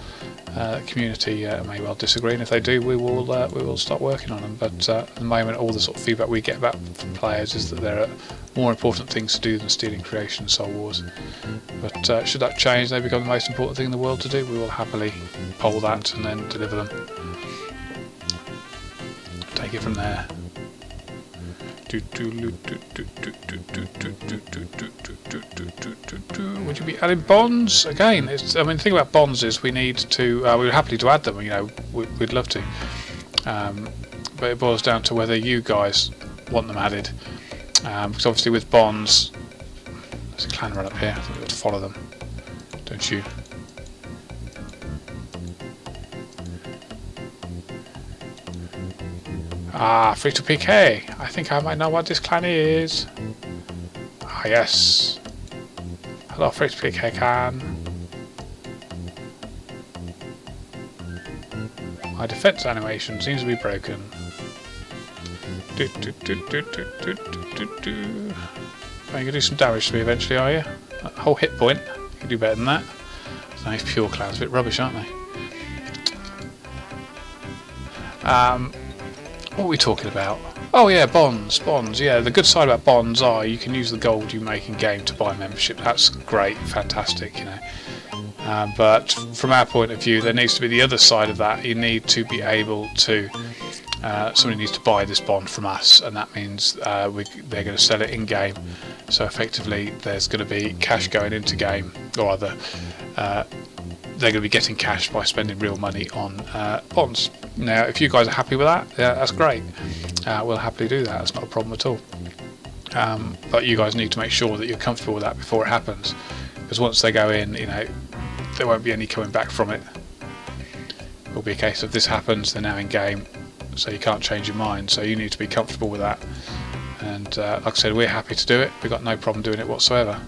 The community may well disagree, and if they do, we will start working on them. But at the moment, all the sort of feedback we get back from players is that there are more important things to do than Stealing Creation and Soul Wars. But should that change, they become the most important thing in the world to do, we will happily poll that and then deliver them. Take it from there. Would you be adding bonds again? I mean, the thing about bonds is we need to. We're happy to add them. You know, we'd love to. But it boils down to whether you guys want them added. Because obviously with bonds, there's a clan run up here. I think we've got to follow them, don't you? Ah, F2P Pking. I think I might know what this clan is. Ah, yes. Hello, F2P Pking clan. My defense animation seems to be broken. Are you going to do some damage to me eventually, are you? A whole hit point. You can do better than that. These pure clans, a bit rubbish, aren't they? What are we talking about? Oh yeah, bonds. Yeah, the good side about bonds are you can use the gold you make in game to buy membership. That's great, fantastic, you know. But from our point of view, there needs to be the other side of that. You need to be able to. Somebody needs to buy this bond from us, and that means they're going to sell it in game. So effectively, there's going to be cash going into game, or rather, they're going to be getting cash by spending real money on bonds. Now, if you guys are happy with that, yeah, that's great. We'll happily do that. That's not a problem at all. But you guys need to make sure that you're comfortable with that before it happens, because once they go in, you know, there won't be any coming back from it. It will be a case of this happens, they're now in game, so you can't change your mind. So you need to be comfortable with that. And like I said, we're happy to do it. We've got no problem doing it whatsoever.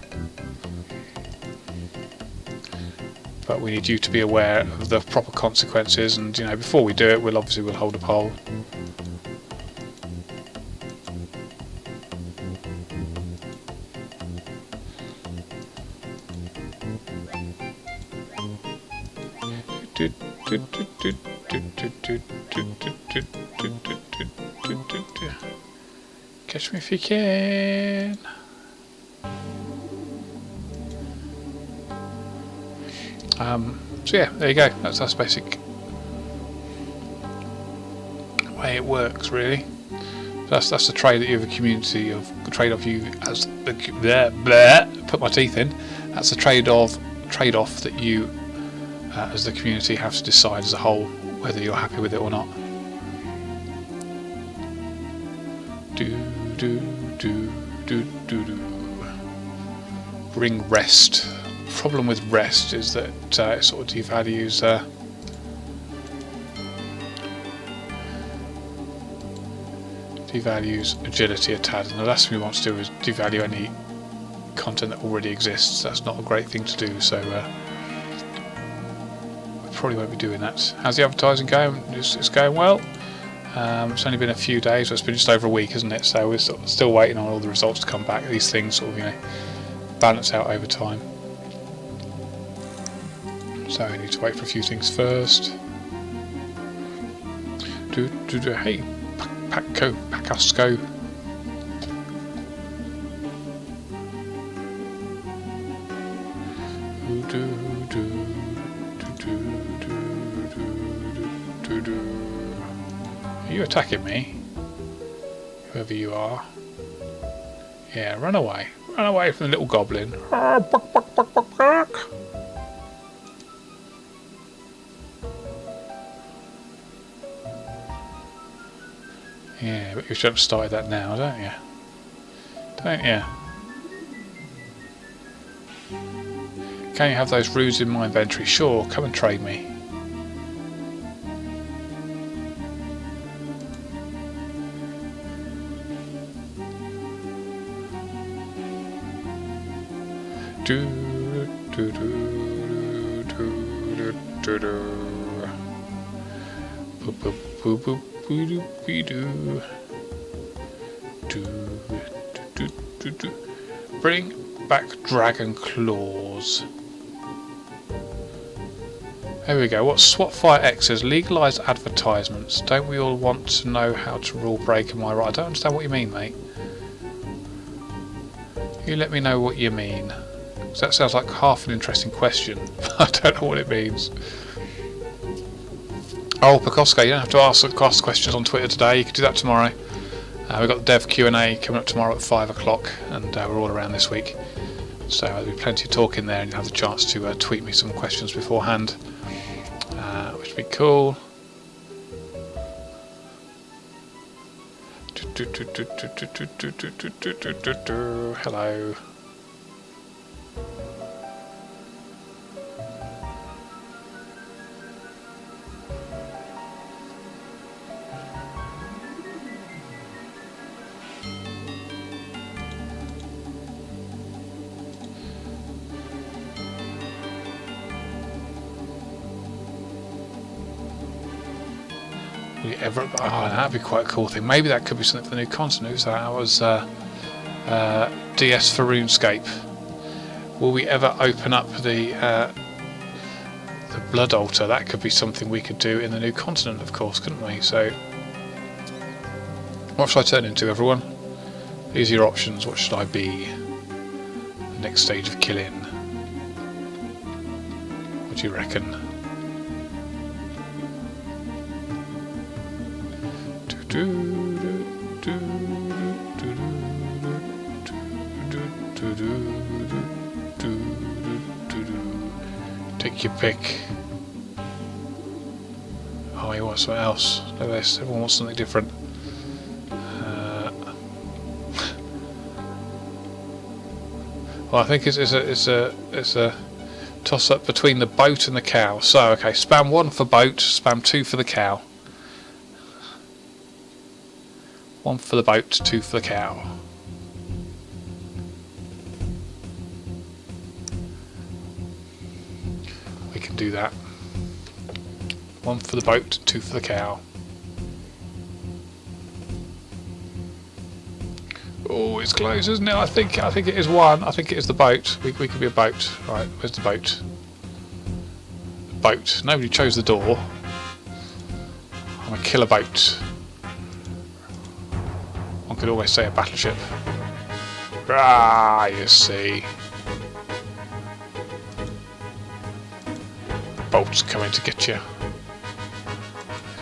But we need you to be aware of the proper consequences, and you know, before we do it, we'll hold a poll. Catch me if you can. So yeah, there you go. That's basic way it works, really. That's the trade that you have a community of trade-off. You as the put my teeth in. That's the trade-off that you as the community have to decide as a whole whether you're happy with it or not. Bring rest. Problem with rest is that it sort of devalues agility a tad, and the last thing we want to do is devalue any content that already exists. That's not a great thing to do, so we probably won't be doing that. How's the advertising going? It's going well. It's only been a few days, but it's been just over a week, isn't it? So we're still waiting on all the results to come back. These things sort of, balance out over time. So we need to wait for a few things first. Hey, pack us go. Are you attacking me? Whoever you are. Yeah, run away. Run away from the little goblin. Yeah, but you should have started that now, don't you? Don't you? Can you have those runes in my inventory? Sure, come and trade me. Bring back dragon claws. There we go. What Swapfire X says? Legalised advertisements. Don't we all want to know how to rule break? Am I right? I don't understand what you mean, mate. You let me know what you mean. That sounds like half an interesting question. I don't know what it means. Oh, Pekoska, you don't have to ask questions on Twitter today. You can do that tomorrow. We've got the Dev Q&A coming up tomorrow at 5 o'clock, and we're all around this week. So there'll be plenty of talk in there, and you'll have the chance to tweet me some questions beforehand, which would be cool. Hello. Oh, that'd be quite a cool thing. Maybe that could be something for the new continent. Who's that? That was DS for RuneScape. Will we ever open up the blood altar? That could be something we could do in the new continent, of course, couldn't we? So, what should I turn into, everyone? These are your options. What should I be? The next stage of killing. What do you reckon? Take your pick. Oh, you want something else? Look at this. Everyone wants something different. Well, I think it's a toss up between the boat and the cow. So, okay, spam 1 for boat, spam 2 for the cow. 1 for the boat, 2 for the cow. We can do that. 1 for the boat, 2 for the cow. Oh, it's close, isn't it? I think it is 1. I think it is the boat. We could be a boat. Right, where's the boat? The boat. Nobody chose the door. I'm a killer boat. One could always say a battleship. Ah, you see. Boat's coming to get you.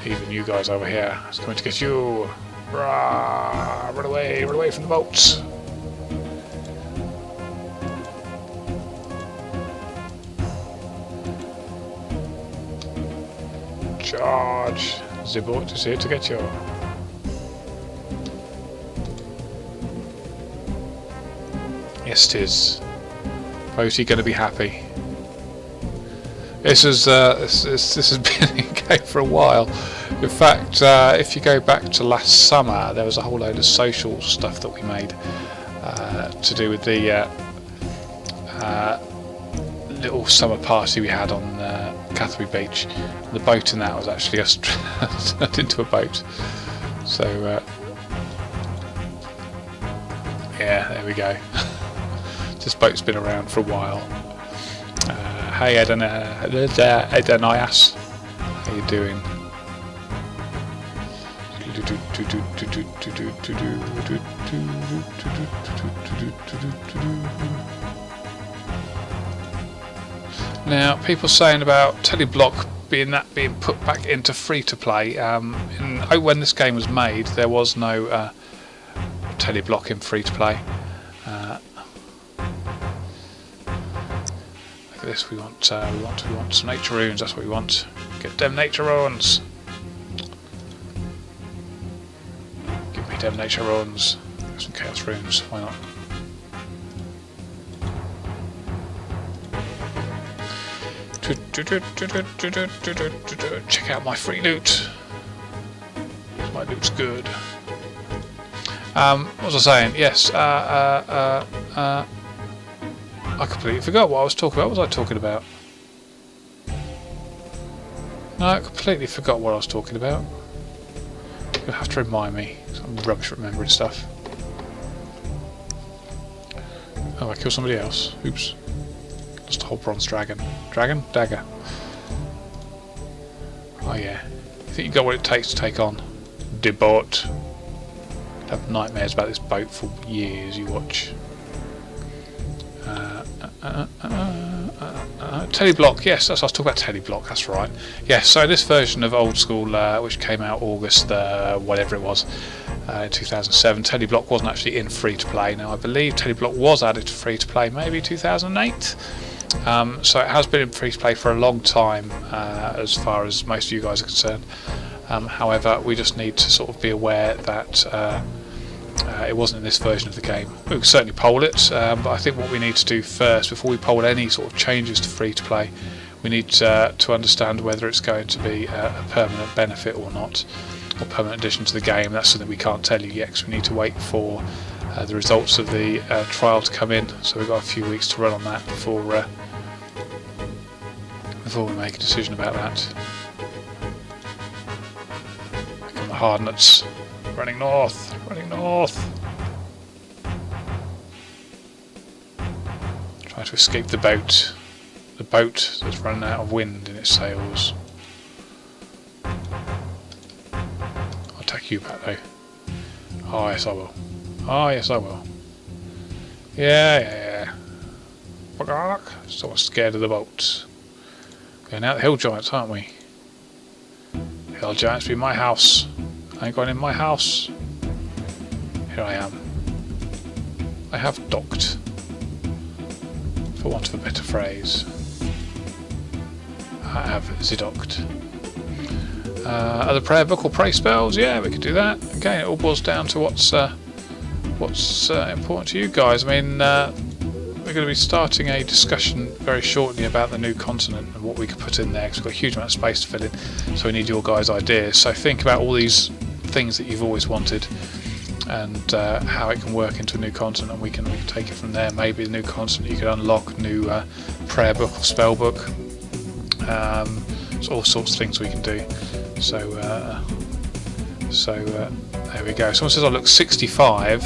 Even you guys over here, it's coming to get you. Rah, run away from the boats. Charge. The boat is here to get you. Yes, it is. Boaty going to be happy. This has been in game for a while. In fact, if you go back to last summer, there was a whole load of social stuff that we made to do with the little summer party we had on Catherby Beach. The boat in that was actually us turned into a boat. So yeah, there we go. This boat's been around for a while. Hey Edenias, how you doing? Now, people saying about Teleblock being put back into free to play. When this game was made, there was no Teleblock in free to play. Look at this. We want some nature runes. That's what we want. Get them nature runes. Give me them nature runes. Some chaos runes. Why not? Check out my free loot. My loot's good. What was I saying? Yes. I completely forgot what I was talking about. What was I talking about? No, I completely forgot what I was talking about. You'll have to remind me. I'm rubbish at remembering stuff. Oh, I killed somebody else. Oops. Lost a whole bronze dragon. Dragon? Dagger. Oh yeah. You think you got what it takes to take on the boat? You'll have nightmares about this boat for years, you watch. Teleblock, yes, that's what I was talking about. Teleblock, that's right. Yes, so this version of Old School, which came out August, whatever it was, in 2007, Teleblock wasn't actually in free to play. Now I believe Teleblock was added to free to play maybe 2008. So it has been in free to play for a long time, as far as most of you guys are concerned. However, we just need to sort of be aware that it wasn't in this version of the game. We can certainly poll it, but I think what we need to do first, before we poll any sort of changes to free to play, we need to understand whether it's going to be a permanent benefit or not, or permanent addition to the game. That's something we can't tell you yet, because we need to wait for the results of the trial to come in. So we've got a few weeks to run on that before we make a decision about that. Back on the hard nuts. Running north, running north. Trying to escape the boat. The boat that's run out of wind in its sails. I'll take you back though. Oh yes I will. Oh yes I will. Yeah. So scared of the boat. Going out the hill giants, aren't we? Hill giants be my house. I ain't going in my house. Here I am. I have docked, for want of a better phrase. I have zidocked. Other prayer book or pray spells? Yeah, we could do that. Again, it all boils down to what's important to you guys. I mean, we're going to be starting a discussion very shortly about the new continent and what we could put in there, because we've got a huge amount of space to fill in, so we need your guys' ideas. So think about all these things that you've always wanted and how it can work into a new continent, and we can take it from there. Maybe the new continent you could unlock new prayer book or spell book. There's all sorts of things we can do. So there we go. Someone says I look 65.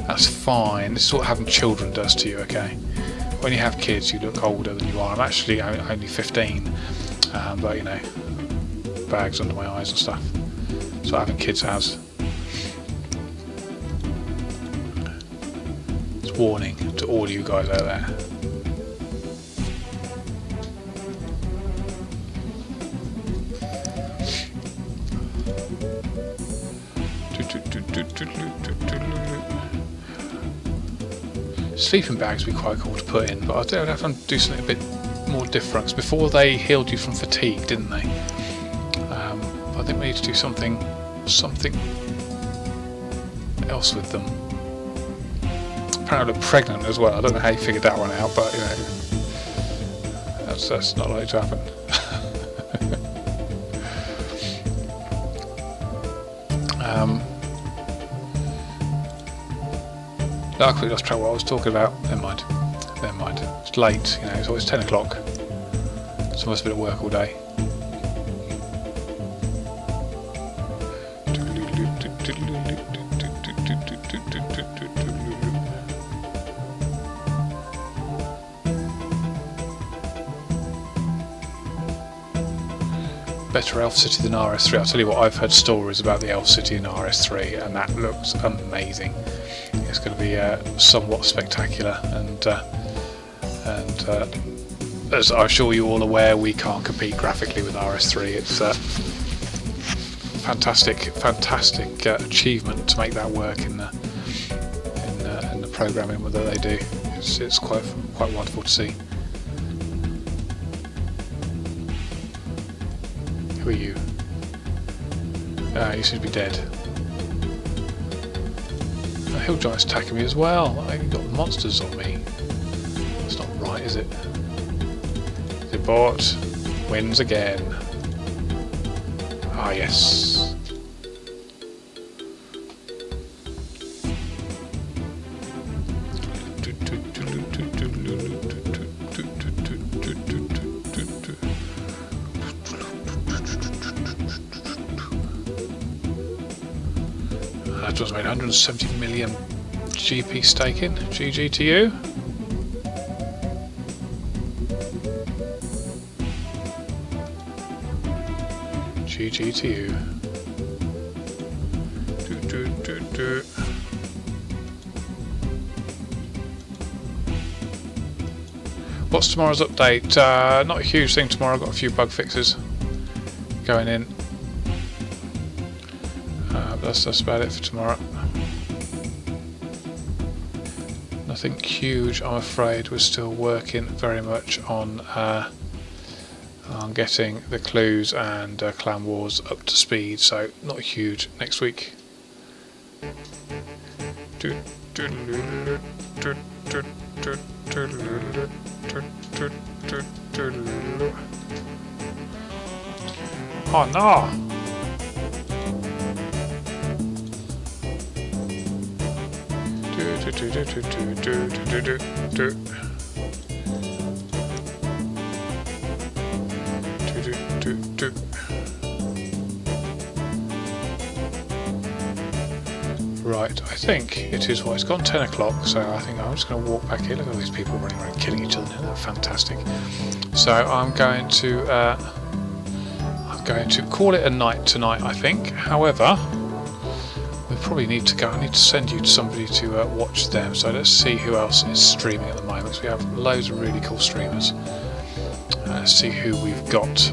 That's fine. This is what having children does to you, okay? When you have kids, you look older than you are. I'm actually only 15, but you know, bags under my eyes and stuff. So having kids has. It's warning to all you guys out there. Sleeping bags would be quite cool to put in, but I think I'd have to do something a bit more different. Before they healed you from fatigue, didn't they? I think we need to do something else with them. apparently pregnant as well. I don't know how he figured that one out, but you know, that's not likely to happen. I quickly lost track of what I was talking about. Never mind. Never mind. It's late. You know, it's always 10 o'clock. So I must have been at work all day. Better Elf City than RS3. I'll tell you what, I've heard stories about the Elf City in RS3 and that looks amazing. It's going to be somewhat spectacular, and as I'm sure you're all aware, we can't compete graphically with RS3. It's fantastic achievement to make that work in the programming that they do. It's quite wonderful to see. Who are you? You seem to be dead. The hill giant's attacking me as well. I've got monsters on me. It's not right, is it? The bot wins again. Ah, yes. That was made 170 million GP staking. GG to you. GG to you. What's tomorrow's update? Not a huge thing tomorrow. I've got a few bug fixes going in. That's about it for tomorrow. Nothing huge, I'm afraid. We're still working very much on getting the clues and clan wars up to speed, so not huge next week. Oh no! Right, I think it is it's gone 10 o'clock, so I think I'm just going to walk back here. Look at all these people running around killing each other. They're fantastic. So I'm going to call it a night tonight, I think. However, we probably need to go. I need to send you to somebody to watch them. So let's see who else is streaming at the moment. So we have loads of really cool streamers. Let's see who we've got.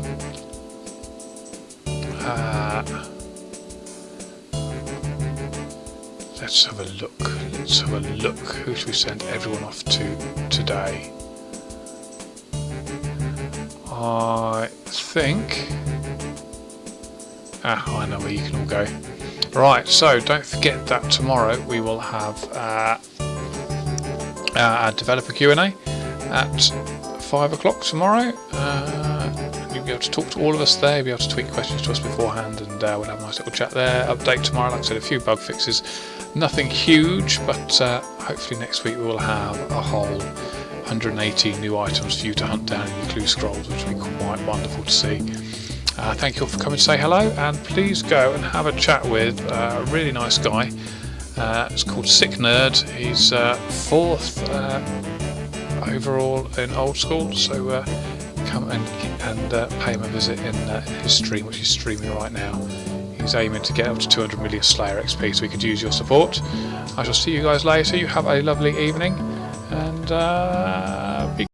Let's have a look. Let's have a look. Who should we send everyone off to today? I think. I know where you can all go. Right, so don't forget that tomorrow we will have our developer Q&A at 5 o'clock tomorrow. You'll be able to talk to all of us there, you'll be able to tweet questions to us beforehand, and we'll have a nice little chat there. Update tomorrow, like I said, a few bug fixes. Nothing huge, but hopefully next week we will have a whole 180 new items for you to hunt down in your clue scrolls, which will be quite wonderful to see. Thank you all for coming to say hello, and please go and have a chat with a really nice guy. It's called Sick Nerd. He's 4th overall in Old School, so come and pay him a visit in his stream, which he's streaming right now. He's aiming to get up to 200 million Slayer XP, so we could use your support. I shall see you guys later. You have a lovely evening, and be